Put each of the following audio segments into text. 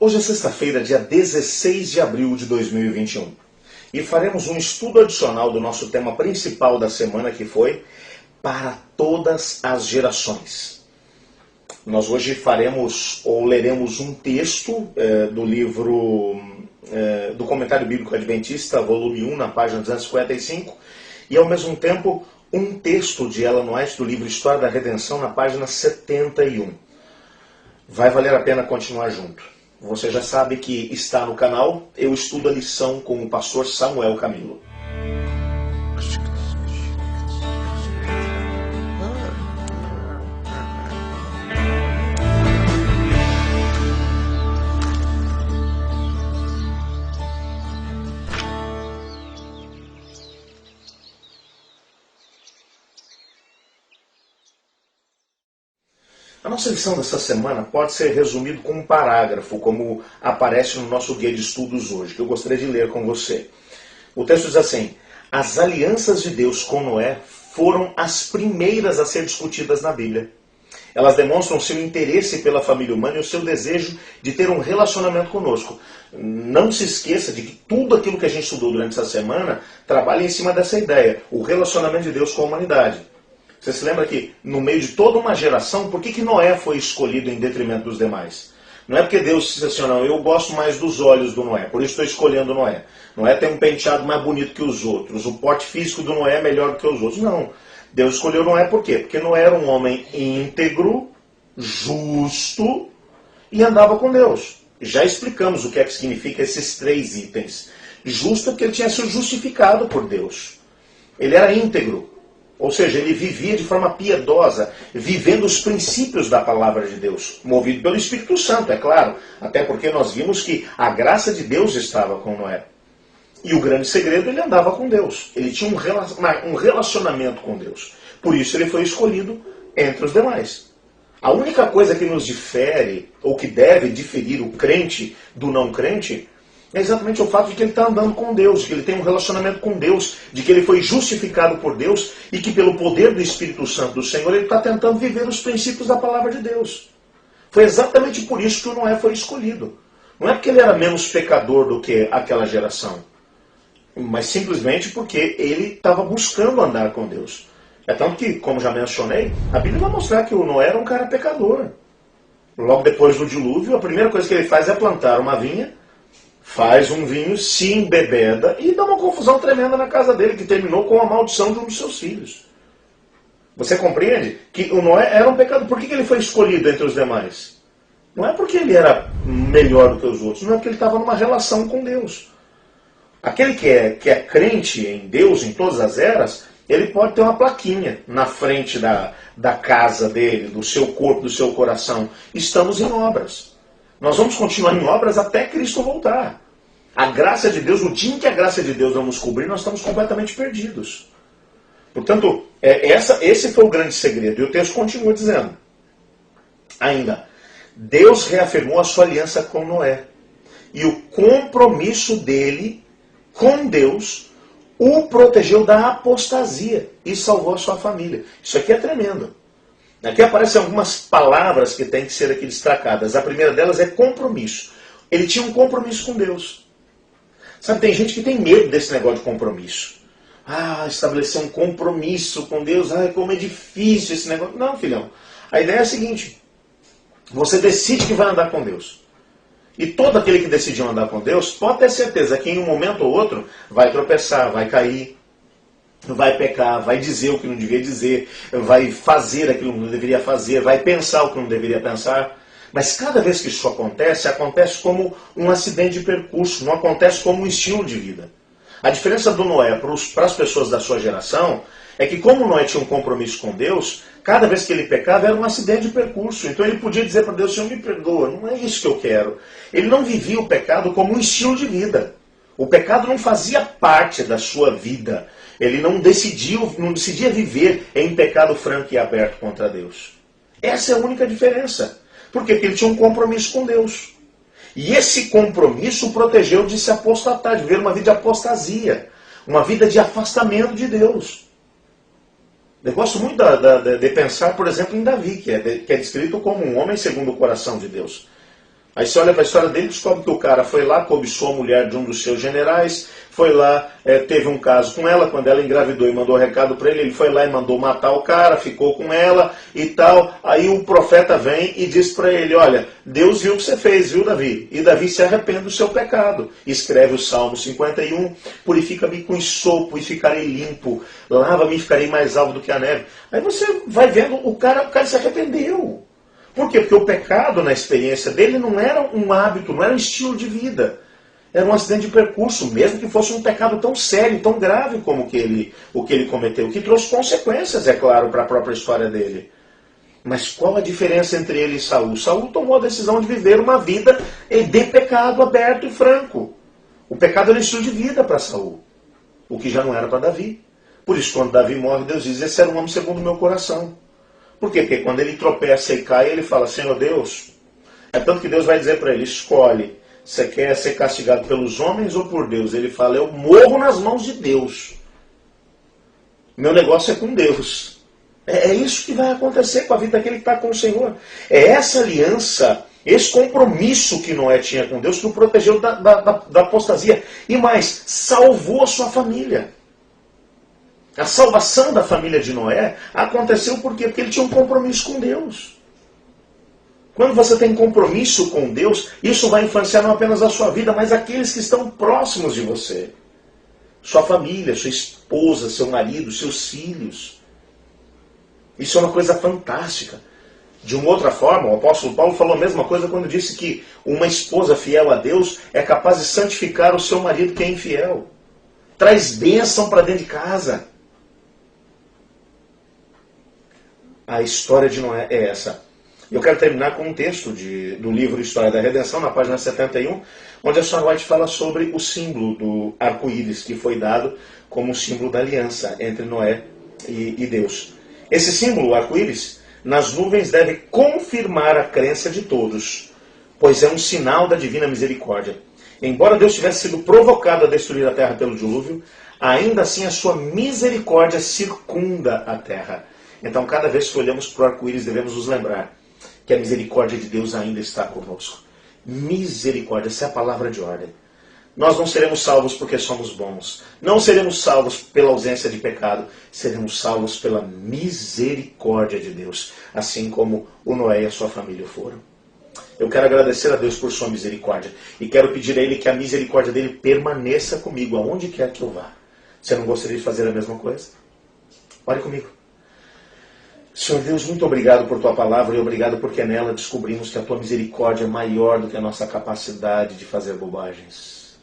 Hoje é sexta-feira, dia 16 de abril de 2021, e faremos um estudo adicional do nosso tema principal da semana, que foi Para Todas as Gerações. Nós hoje leremos um texto do livro do Comentário Bíblico Adventista, volume 1, na página 255, e ao mesmo tempo um texto de Ellen White do livro História da Redenção, na página 71. Vai valer a pena continuar junto. Você já sabe que está no canal Eu Estudo a Lição com o pastor Samuel Camilo. A nossa lição dessa semana pode ser resumida com um parágrafo, como aparece no nosso guia de estudos hoje, que eu gostaria de ler com você. O texto diz assim: as alianças de Deus com Noé foram as primeiras a ser discutidas na Bíblia. Elas demonstram seu interesse pela família humana e o seu desejo de ter um relacionamento conosco. Não se esqueça de que tudo aquilo que a gente estudou durante essa semana trabalha em cima dessa ideia, o relacionamento de Deus com a humanidade. Você se lembra que, no meio de toda uma geração, por que Noé foi escolhido em detrimento dos demais? Não é porque Deus disse assim, não, eu gosto mais dos olhos do Noé, por isso estou escolhendo Noé. Noé tem um penteado mais bonito que os outros, o porte físico do Noé é melhor do que os outros. Não, Deus escolheu Noé por quê? Porque Noé era um homem íntegro, justo e andava com Deus. Já explicamos o que é que significa esses três itens. Justo é porque ele tinha sido justificado por Deus. Ele era íntegro. Ou seja, ele vivia de forma piedosa, vivendo os princípios da palavra de Deus, movido pelo Espírito Santo, é claro, até porque nós vimos que a graça de Deus estava com Noé. E o grande segredo, ele andava com Deus, ele tinha um relacionamento com Deus. Por isso ele foi escolhido entre os demais. A única coisa que nos difere, ou que deve diferir o crente do não crente, é exatamente o fato de que ele está andando com Deus, de que ele tem um relacionamento com Deus, de que ele foi justificado por Deus e que pelo poder do Espírito Santo do Senhor ele está tentando viver os princípios da palavra de Deus. Foi exatamente por isso que o Noé foi escolhido. Não é porque ele era menos pecador do que aquela geração, mas simplesmente porque ele estava buscando andar com Deus. É tanto que, como já mencionei, a Bíblia vai mostrar que o Noé era um cara pecador. Logo depois do dilúvio, a primeira coisa que ele faz é plantar uma vinha, faz um vinho, se embebeda e dá uma confusão tremenda na casa dele, que terminou com a maldição de um dos seus filhos. Você compreende que o Noé era um pecador? Por que ele foi escolhido entre os demais? Não é porque ele era melhor do que os outros, não é porque ele estava numa relação com Deus. Aquele que é crente em Deus, em todas as eras, ele pode ter uma plaquinha na frente da casa dele, do seu corpo, do seu coração. Estamos em obras. Nós vamos continuar em obras até Cristo voltar. A graça de Deus, no dia em que a graça de Deus não nos cobrir, nós estamos completamente perdidos. Portanto, esse foi o grande segredo. E o texto continua dizendo. Ainda, Deus reafirmou a sua aliança com Noé. E o compromisso dele com Deus o protegeu da apostasia e salvou a sua família. Isso aqui é tremendo. Aqui aparecem algumas palavras que têm que ser aqui destacadas. A primeira delas é compromisso. Ele tinha um compromisso com Deus. Sabe, tem gente que tem medo desse negócio de compromisso. Estabelecer um compromisso com Deus. Como é difícil esse negócio. Não, filhão. A ideia é a seguinte. Você decide que vai andar com Deus. E todo aquele que decidiu andar com Deus, pode ter certeza que em um momento ou outro vai tropeçar, vai cair, vai pecar, vai dizer o que não devia dizer, vai fazer aquilo que não deveria fazer, vai pensar o que não deveria pensar. Mas cada vez que isso acontece, acontece como um acidente de percurso, não acontece como um estilo de vida. A diferença do Noé para as pessoas da sua geração é que, como Noé tinha um compromisso com Deus, cada vez que ele pecava era um acidente de percurso. Então ele podia dizer para Deus: Senhor, me perdoa, não é isso que eu quero. Ele não vivia o pecado como um estilo de vida. O pecado não fazia parte da sua vida. Ele não decidia viver em pecado franco e aberto contra Deus. Essa é a única diferença. Por quê? Porque ele tinha um compromisso com Deus. E esse compromisso o protegeu de se apostatar, de viver uma vida de apostasia, uma vida de afastamento de Deus. Eu gosto muito de pensar, por exemplo, em Davi, que é descrito como um homem segundo o coração de Deus. Aí você olha para a história dele e descobre que o cara foi lá, cobiçou a mulher de um dos seus generais, foi lá, teve um caso com ela, quando ela engravidou e mandou recado para ele foi lá e mandou matar o cara, ficou com ela e tal. Aí o profeta vem e diz para ele, olha, Deus viu o que você fez, viu, Davi? E Davi se arrepende do seu pecado. Escreve o Salmo 51, purifica-me com ensopo e ficarei limpo, lava-me e ficarei mais alvo do que a neve. Aí você vai vendo, o cara se arrependeu. Por quê? Porque o pecado, na experiência dele, não era um hábito, não era um estilo de vida. Era um acidente de percurso, mesmo que fosse um pecado tão sério, tão grave como o que ele cometeu, que trouxe consequências, é claro, para a própria história dele. Mas qual a diferença entre ele e Saul? Saul tomou a decisão de viver uma vida de pecado aberto e franco. O pecado era um estilo de vida para Saul, o que já não era para Davi. Por isso, quando Davi morre, Deus diz, esse era um homem segundo o meu coração. Por quê? Porque quando ele tropeça e cai, ele fala, Senhor Deus, é tanto que Deus vai dizer para ele, escolhe, você quer ser castigado pelos homens ou por Deus? Ele fala, eu morro nas mãos de Deus. Meu negócio é com Deus. É isso que vai acontecer com a vida daquele que está com o Senhor. É essa aliança, esse compromisso que Noé tinha com Deus que o protegeu da apostasia. E mais, salvou a sua família. A salvação da família de Noé aconteceu por quê? Porque ele tinha um compromisso com Deus. Quando você tem compromisso com Deus, isso vai influenciar não apenas a sua vida, mas aqueles que estão próximos de você. Sua família, sua esposa, seu marido, seus filhos. Isso é uma coisa fantástica. De uma outra forma, o apóstolo Paulo falou a mesma coisa quando disse que uma esposa fiel a Deus é capaz de santificar o seu marido que é infiel. Traz bênção para dentro de casa. A história de Noé é essa. Eu quero terminar com um texto do livro História da Redenção, na página 71, onde a Sr. White fala sobre o símbolo do arco-íris, que foi dado como símbolo da aliança entre Noé e Deus. Esse símbolo, o arco-íris, nas nuvens deve confirmar a crença de todos, pois é um sinal da divina misericórdia. Embora Deus tivesse sido provocado a destruir a terra pelo dilúvio, ainda assim a sua misericórdia circunda a terra. Então, cada vez que olhamos para o arco-íris, devemos nos lembrar que a misericórdia de Deus ainda está conosco. Misericórdia, essa é a palavra de ordem. Nós não seremos salvos porque somos bons. Não seremos salvos pela ausência de pecado. Seremos salvos pela misericórdia de Deus, assim como o Noé e a sua família foram. Eu quero agradecer a Deus por sua misericórdia. E quero pedir a Ele que a misericórdia dEle permaneça comigo, aonde quer que eu vá. Você não gostaria de fazer a mesma coisa? Ore comigo. Senhor Deus, muito obrigado por Tua palavra e obrigado porque nela descobrimos que a Tua misericórdia é maior do que a nossa capacidade de fazer bobagens.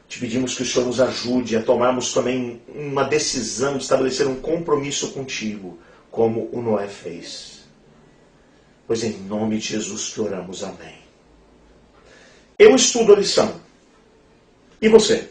Te pedimos que o Senhor nos ajude a tomarmos também uma decisão de estabelecer um compromisso contigo, como o Noé fez. Pois em nome de Jesus que oramos, amém. Eu estudo a lição. E você?